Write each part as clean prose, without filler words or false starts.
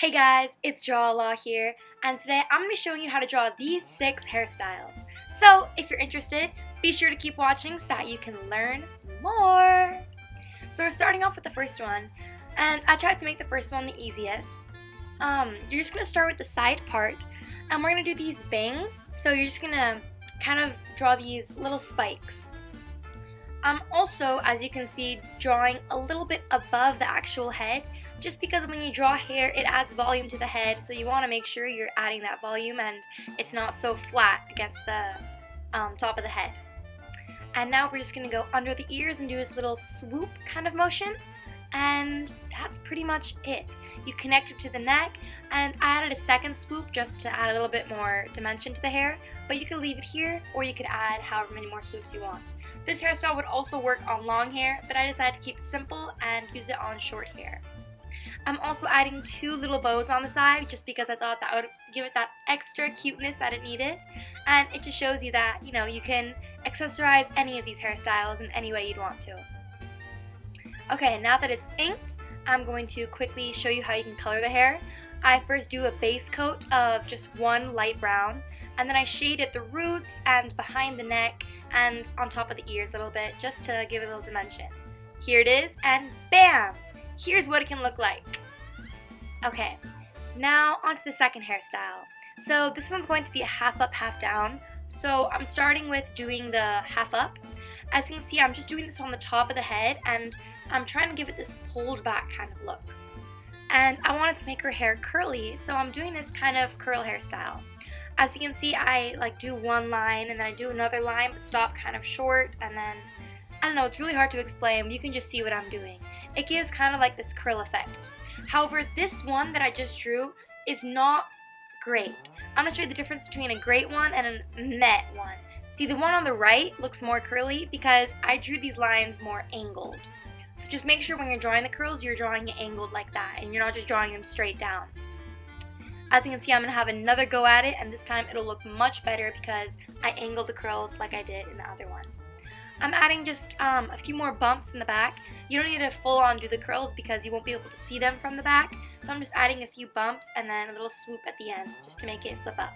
Hey guys, it's Draw Law here, and today I'm going to be showing you how to draw these 6 hairstyles. So, if you're interested, be sure to keep watching so that you can learn more. So we're starting off with the first one, and I tried to make the first one the easiest. You're just going to start with the side part, and we're going to do these bangs, so you're just going to kind of draw these little spikes. I'm also, as you can see, drawing a little bit above the actual head, just because when you draw hair, it adds volume to the head, so you want to make sure you're adding that volume and it's not so flat against the top of the head. And now we're just going to go under the ears and do this little swoop kind of motion, and that's pretty much it. You connect it to the neck, and I added a second swoop just to add a little bit more dimension to the hair, but you can leave it here, or you could add however many more swoops you want. This hairstyle would also work on long hair, but I decided to keep it simple and use it on short hair. I'm also adding 2 little bows on the side just because I thought that would give it that extra cuteness that it needed, and it just shows you that, you can accessorize any of these hairstyles in any way you'd want to. Okay, now that it's inked, I'm going to quickly show you how you can color the hair. I first do a base coat of just one light brown, and then I shade at the roots and behind the neck and on top of the ears a little bit just to give it a little dimension. Here it is, and bam! Here's what it can look like. Okay, now onto the second hairstyle. So this one's going to be a half up, half down. So I'm starting with doing the half up. As you can see, I'm just doing this on the top of the head, and I'm trying to give it this pulled back kind of look. And I wanted to make her hair curly, so I'm doing this kind of curl hairstyle. As you can see, I do one line and then I do another line but stop kind of short, and then I don't know, it's really hard to explain, but you can just see what I'm doing. It gives kind of like this curl effect. However, this one that I just drew is not great. I'm going to show you the difference between a great one and a meh one. See, the one on the right looks more curly because I drew these lines more angled. So just make sure when you're drawing the curls, you're drawing it angled like that, and you're not just drawing them straight down. As you can see, I'm going to have another go at it, and this time it'll look much better because I angled the curls like I did in the other one. I'm adding just a few more bumps in the back. You don't need to full on do the curls because you won't be able to see them from the back. So I'm just adding a few bumps and then a little swoop at the end just to make it flip up.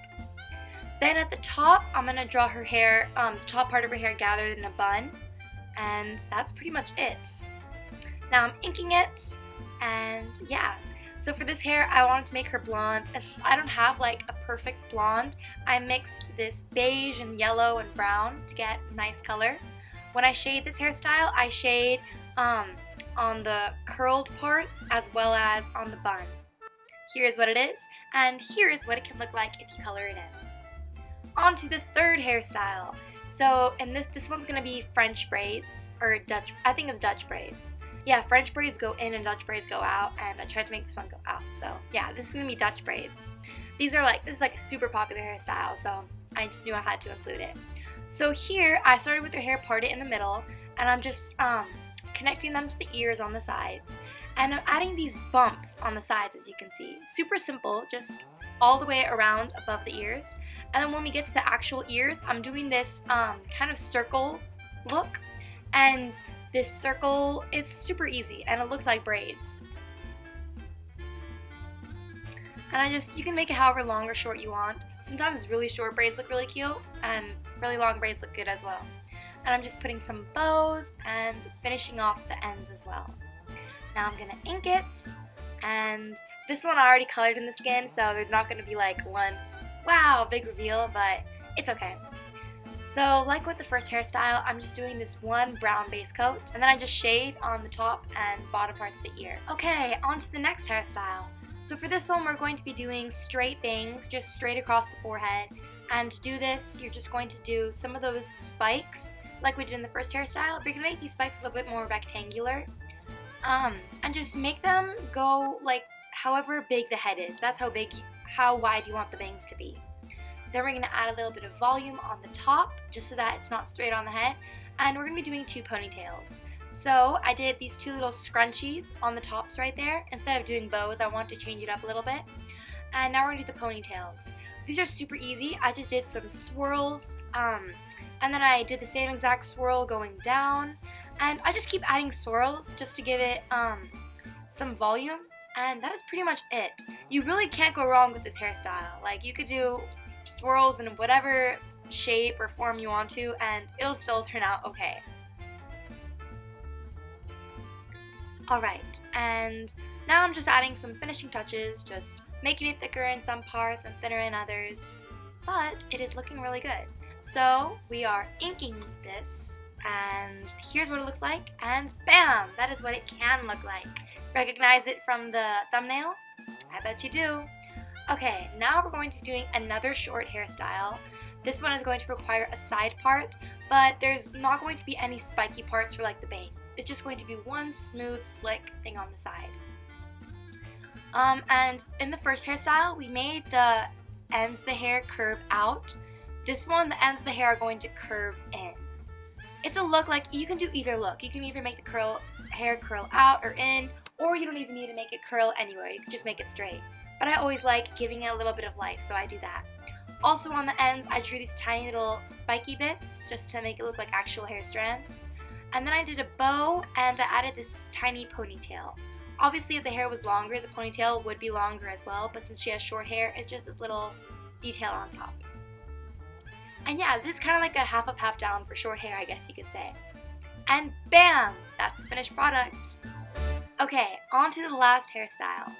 Then at the top, I'm going to draw her hair, top part of her hair gathered in a bun. And that's pretty much it. Now I'm inking it, and yeah. So for this hair, I wanted to make her blonde, and since I don't have like a perfect blonde, I mixed this beige and yellow and brown to get a nice color. When I shade this hairstyle, I shade on the curled parts as well as on the bun. Here is what it is, and here is what it can look like if you color it in. On to the third hairstyle. So, and this one's gonna be French braids, or Dutch, I think it's Dutch braids. Yeah, French braids go in and Dutch braids go out, and I tried to make this one go out. So yeah, this is gonna be Dutch braids. This is like a super popular hairstyle, so I just knew I had to include it. So here, I started with her hair parted in the middle, and I'm just connecting them to the ears on the sides. And I'm adding these bumps on the sides, as you can see. Super simple, just all the way around above the ears. And then when we get to the actual ears, I'm doing this kind of circle look. And this circle, it's super easy, and it looks like braids. And you can make it however long or short you want. Sometimes really short braids look really cute, and really long braids look good as well. And I'm just putting some bows and finishing off the ends as well. Now I'm going to ink it, and this one I already colored in the skin, so there's not going to be like one, wow, big reveal, but it's okay. So like with the first hairstyle, I'm just doing this one brown base coat, and then I just shade on the top and bottom parts of the ear. Okay, on to the next hairstyle. So for this one, we're going to be doing straight bangs, just straight across the forehead. And to do this, you're just going to do some of those spikes, like we did in the first hairstyle. But you're going to make these spikes a little bit more rectangular. And just make them go like however big the head is. That's how wide you want the bangs to be. Then we're going to add a little bit of volume on the top, just so that it's not straight on the head. And we're going to be doing 2 ponytails. So I did these 2 little scrunchies on the tops right there. Instead of doing bows, I wanted to change it up a little bit. And now we're going to do the ponytails. These are super easy. I just did some swirls, and then I did the same exact swirl going down. And I just keep adding swirls just to give it some volume. And that is pretty much it. You really can't go wrong with this hairstyle. Like, you could do swirls in whatever shape or form you want to, and it'll still turn out okay. Alright, and now I'm just adding some finishing touches, just making it thicker in some parts and thinner in others, but it is looking really good. So we are inking this, and here's what it looks like, and bam! That is what it can look like. Recognize it from the thumbnail? I bet you do. Okay, now we're going to be doing another short hairstyle. This one is going to require a side part, but there's not going to be any spiky parts for like the bangs. It's just going to be one smooth, slick thing on the side. And in the first hairstyle, we made the ends of the hair curve out. This one, the ends of the hair are going to curve in. It's a look like, you can do either look. You can either make the hair curl out or in, or you don't even need to make it curl anywhere. You can just make it straight. But I always like giving it a little bit of life, so I do that. Also on the ends, I drew these tiny little spiky bits just to make it look like actual hair strands. And then I did a bow, and I added this tiny ponytail. Obviously, if the hair was longer, the ponytail would be longer as well, but since she has short hair, it's just this little detail on top. And yeah, this is kind of like a half up, half down for short hair, I guess you could say. And bam! That's the finished product. Okay, on to the last hairstyle.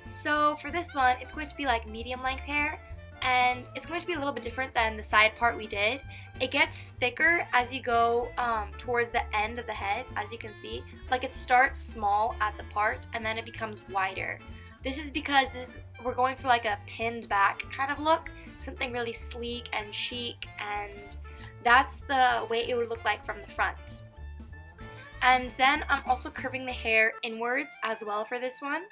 So for this one, it's going to be like medium length hair, and it's going to be a little bit different than the side part we did. It gets thicker as you go towards the end of the head, as you can see. Like, it starts small at the part, and then it becomes wider. This is because we're going for like a pinned back kind of look, something really sleek and chic, and that's the way it would look like from the front. And then I'm also curving the hair inwards as well for this one.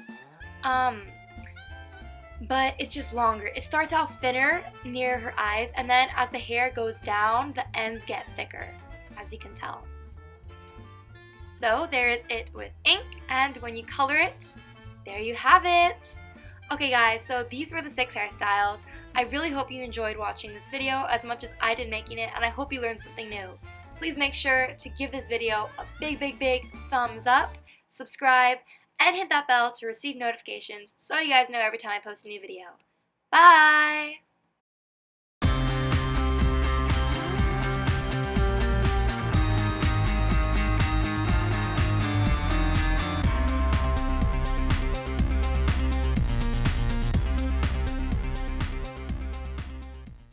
But it's just longer. It starts out thinner near her eyes, and then as the hair goes down, the ends get thicker, as you can tell. So there is it with ink, and when you color it, there you have it. Okay guys, so these were the 6 hairstyles. I really hope you enjoyed watching this video as much as I did making it, and I hope you learned something new. Please make sure to give this video a big, big, big thumbs up, subscribe, and hit that bell to receive notifications so you guys know every time I post a new video. Bye!